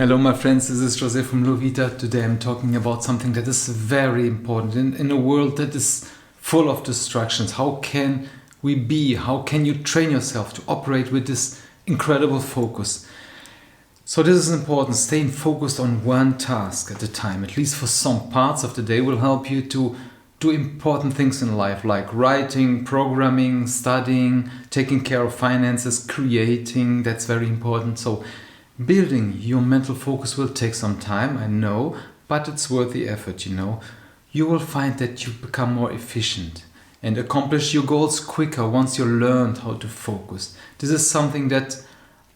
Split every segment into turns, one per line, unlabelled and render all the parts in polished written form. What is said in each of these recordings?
Hello my friends, this is Jose from LuoVita. Today I'm talking about something that is very important in a world that is full of distractions. How can you train yourself to operate with this incredible focus? So this is important. Staying focused on one task at a time, at least for some parts of the day, will help you to do important things in life like writing, programming, studying, taking care of finances, creating. That's very important. So building your mental focus will take some time, I know, but it's worth the effort, You will find that you become more efficient and accomplish your goals quicker once you learned how to focus. This is something that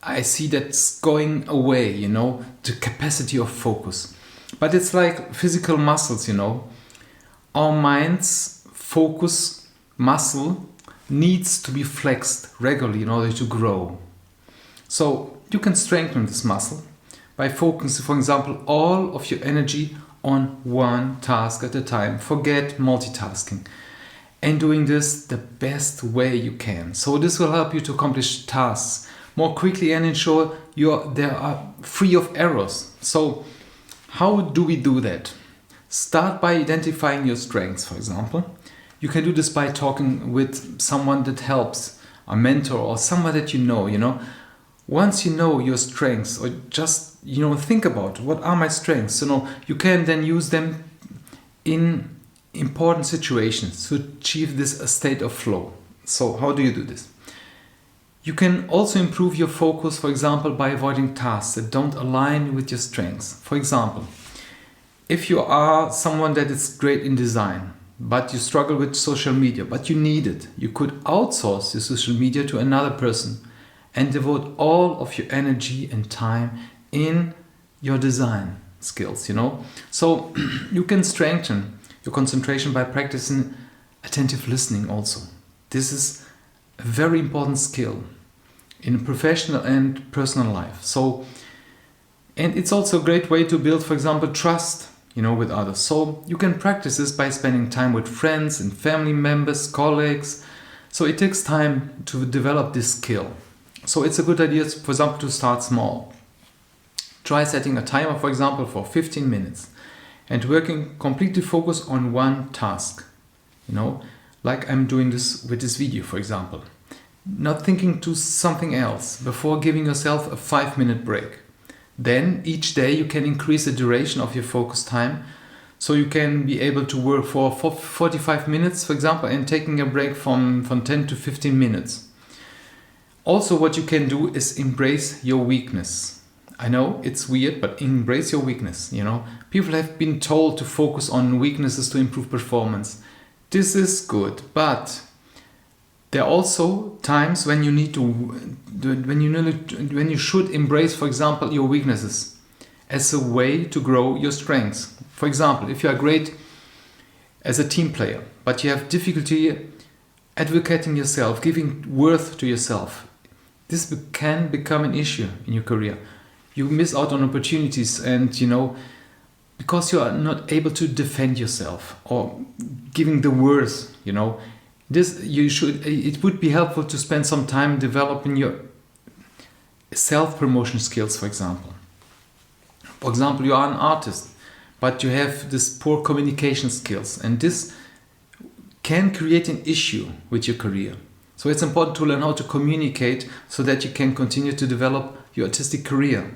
I see that's going away, the capacity of focus. But it's like physical muscles, Our mind's focus muscle needs to be flexed regularly in order to grow. So you can strengthen this muscle by focusing, for example, all of your energy on one task at a time. Forget multitasking and doing this the best way you can. So this will help you to accomplish tasks more quickly and ensure they are free of errors. So how do we do that? Start by identifying your strengths, for example. You can do this by talking with someone that helps, a mentor or someone that you know. Once you know your strengths, or just think about what are my strengths, you can then use them in important situations to achieve this state of flow. So how do you do this? You can also improve your focus, for example, by avoiding tasks that don't align with your strengths. For example, if you are someone that is great in design, but you struggle with social media, but you need it, you could outsource your social media to another person and devote all of your energy and time in your design skills, So you can strengthen your concentration by practicing attentive listening also. This is a very important skill in professional and personal life. And it's also a great way to build, for example, trust, with others. So you can practice this by spending time with friends and family members, colleagues. So it takes time to develop this skill. So it's a good idea, for example, to start small. Try setting a timer, for example, for 15 minutes and working completely focused on one task. Like I'm doing this with this video, for example. Not thinking to something else before giving yourself a 5-minute break. Then each day you can increase the duration of your focus time. So you can be able to work for 45 minutes, for example, and taking a break from 10 to 15 minutes. Also, what you can do is embrace your weakness. I know it's weird, but embrace your weakness. People have been told to focus on weaknesses to improve performance. This is good, but there are also times when when you should embrace, for example, your weaknesses as a way to grow your strengths. For example, if you are great as a team player, but you have difficulty advocating yourself, giving worth to yourself, this can become an issue in your career. You miss out on opportunities and, because you are not able to defend yourself or giving the worth, it would be helpful to spend some time developing your self-promotion skills, for example. For example, you are an artist, but you have this poor communication skills, and this can create an issue with your career. So it's important to learn how to communicate so that you can continue to develop your artistic career.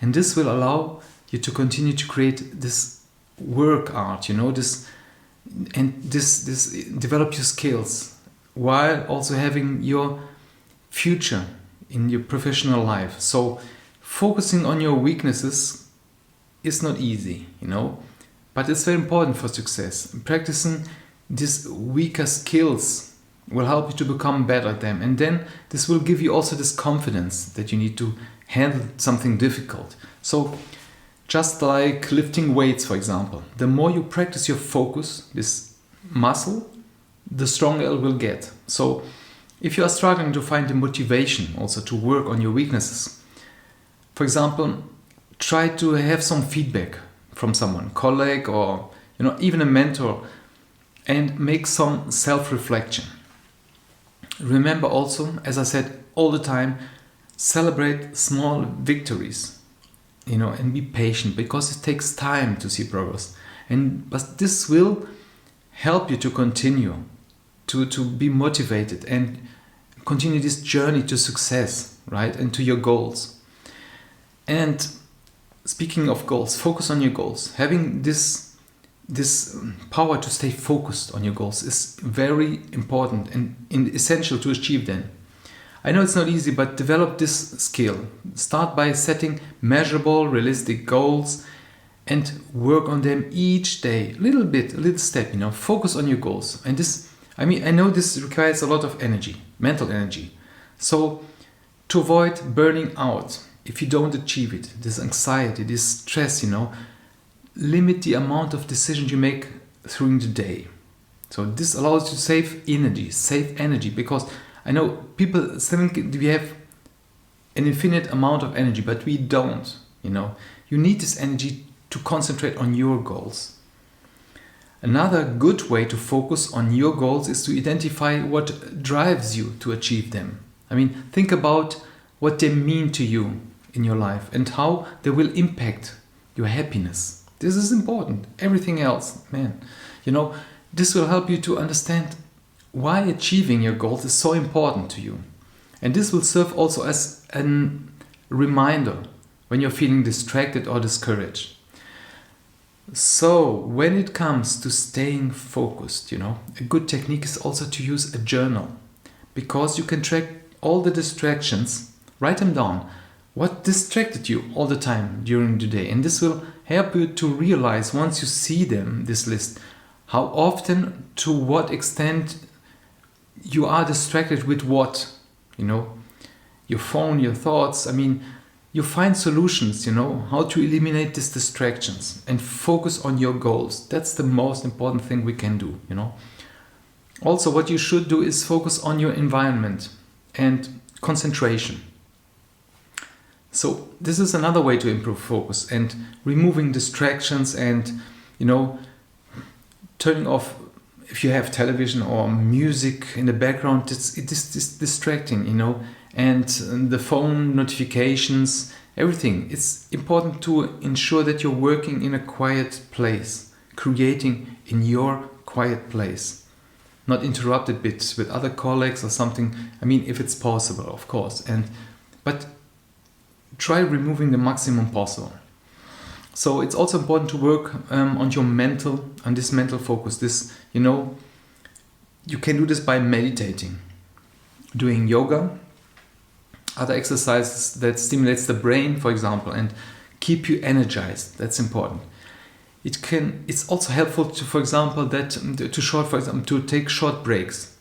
And this will allow you to continue to create this work art, develop your skills while also having your future in your professional life. So focusing on your weaknesses is not easy, but it's very important for success. Practicing these weaker skills will help you to become better at them. And then this will give you also this confidence that you need to handle something difficult. So just like lifting weights, for example, the more you practice your focus, this muscle, the stronger it will get. So if you are struggling to find the motivation also to work on your weaknesses, for example, try to have some feedback from someone, colleague or even a mentor, and make some self-reflection. Remember also, as I said all the time, celebrate small victories. and be patient, because it takes time to see progress. But this will help you to continue, to be motivated and continue this journey to success, right? And to your goals. And speaking of goals, focus on your goals. Having this power to stay focused on your goals is very important and essential to achieve them. I know it's not easy, but develop this skill. Start by setting measurable, realistic goals and work on them each day, a little step, focus on your goals. And I know this requires a lot of energy, mental energy. So to avoid burning out, if you don't achieve it, this anxiety, this stress, limit the amount of decisions you make through the day. So this allows you to save energy, because I know people think we have an infinite amount of energy, but we don't, You need this energy to concentrate on your goals. Another good way to focus on your goals is to identify what drives you to achieve them. Think about what they mean to you in your life and how they will impact your happiness. This is important. Everything else, this will help you to understand why achieving your goals is so important to you. And this will serve also as a reminder when you're feeling distracted or discouraged. So when it comes to staying focused, a good technique is also to use a journal, because you can track all the distractions, write them down, what distracted you all the time during the day. And this will help you to realize, once you see this list, how often, to what extent you are distracted with what, your phone, your thoughts. You find solutions, how to eliminate these distractions and focus on your goals. That's the most important thing we can do, Also, what you should do is focus on your environment and concentration. So this is another way to improve focus, and removing distractions and, turning off, if you have television or music in the background, it is distracting, and the phone notifications, everything. It's important to ensure that you're working in a quiet place, creating in your quiet place, not interrupted bits with other colleagues or something. If it's possible, of course, but try removing the maximum possible. So it's also important to work on this mental focus. This, you can do this by meditating, doing yoga, other exercises that stimulates the brain, for example, and keep you energized. That's important. It's also helpful to, for example, to take short breaks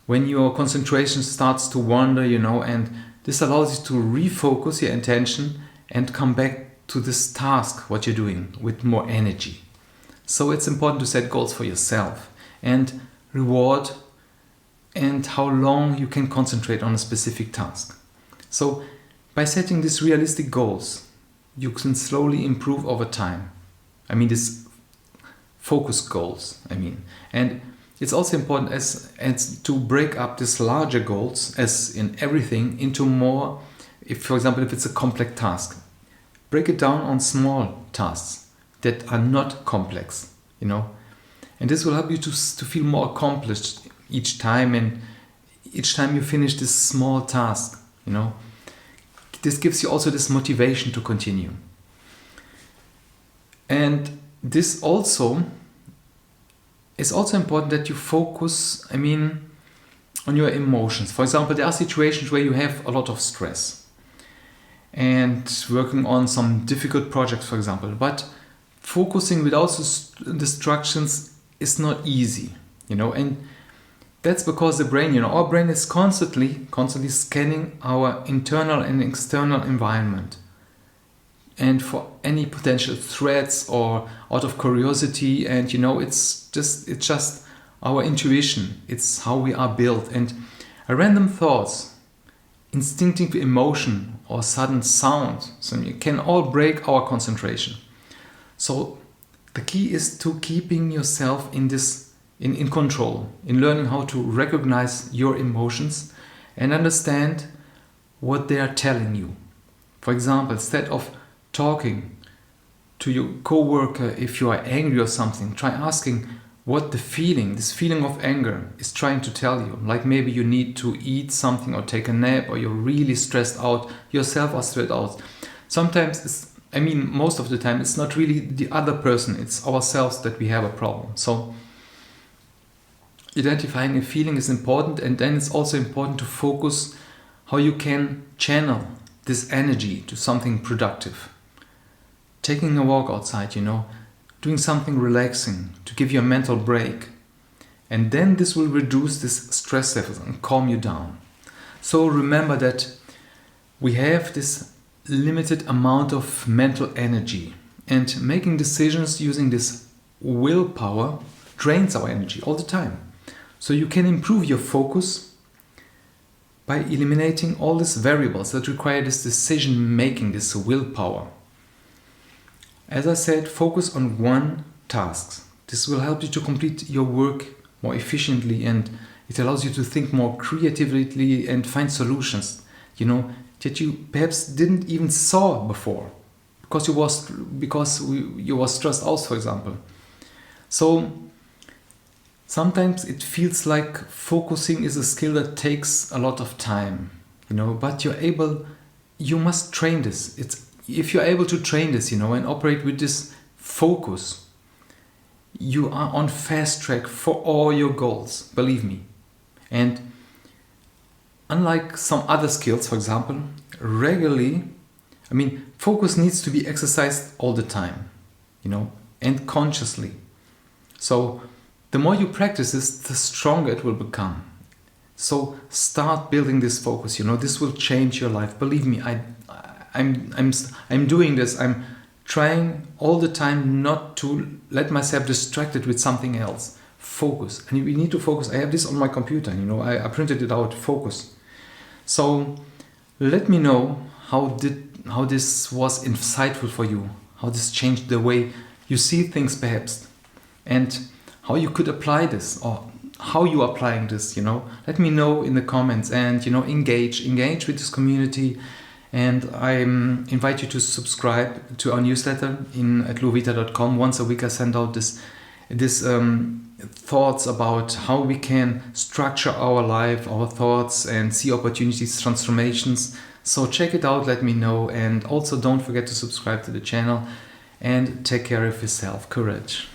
when your concentration starts to wander, and this allows you to refocus your attention and come back to this task, what you're doing, with more energy. So it's important to set goals for yourself and reward and how long you can concentrate on a specific task. So by setting these realistic goals, you can slowly improve over time. This focus goals, And it's also important as to break up these larger goals, as in everything, into more, for example, if it's a complex task, break it down on small tasks that are not complex, And this will help you to feel more accomplished each time, and each time you finish this small task, This gives you also this motivation to continue. And this also is also important that you focus, on your emotions. For example, there are situations where you have a lot of stress and working on some difficult projects, for example, but focusing without distractions is not easy, and that's because the brain, our brain is constantly scanning our internal and external environment, and for any potential threats or out of curiosity, and it's just our intuition. It's how we are built, and a random thoughts, instinctive emotion, or sudden sound, so you can all break our concentration. So the key is to keeping yourself in control, in learning how to recognize your emotions and understand what they are telling you. For example, instead of talking to your co-worker if you are angry or something. Try asking what this feeling of anger is trying to tell you. Like maybe you need to eat something or take a nap, or you're really stressed out, yourself are stressed out. Sometimes most of the time it's not really the other person, it's ourselves that we have a problem. So identifying a feeling is important, and then it's also important to focus how you can channel this energy to something productive. Taking a walk outside, doing something relaxing to give you a mental break. And then this will reduce this stress level and calm you down. So remember that we have this limited amount of mental energy, and making decisions using this willpower drains our energy all the time. So you can improve your focus by eliminating all these variables that require this decision making, this willpower. As I said, focus on one task. This will help you to complete your work more efficiently, and it allows you to think more creatively and find solutions, that you perhaps didn't even saw before because you were stressed out, for example. So sometimes it feels like focusing is a skill that takes a lot of time, but you must train this. If you're able to train this, and operate with this focus, you are on fast track for all your goals, believe me. And unlike some other skills, for example, focus needs to be exercised all the time, and consciously. So the more you practice this, the stronger it will become. So start building this focus, this will change your life. Believe me, I'm doing this. I'm trying all the time not to let myself distracted with something else. Focus. And we need to focus. I have this on my computer, I printed it out, focus. So let me know how this was insightful for you, how this changed the way you see things perhaps, and how you could apply this, or how you are applying this, Let me know in the comments, and, engage with this community. And I invite you to subscribe to our newsletter at LuoVita.com. Once a week I send out this thoughts about how we can structure our life, our thoughts, and see opportunities, transformations. So check it out, let me know, and also don't forget to subscribe to the channel, and take care of yourself. Courage.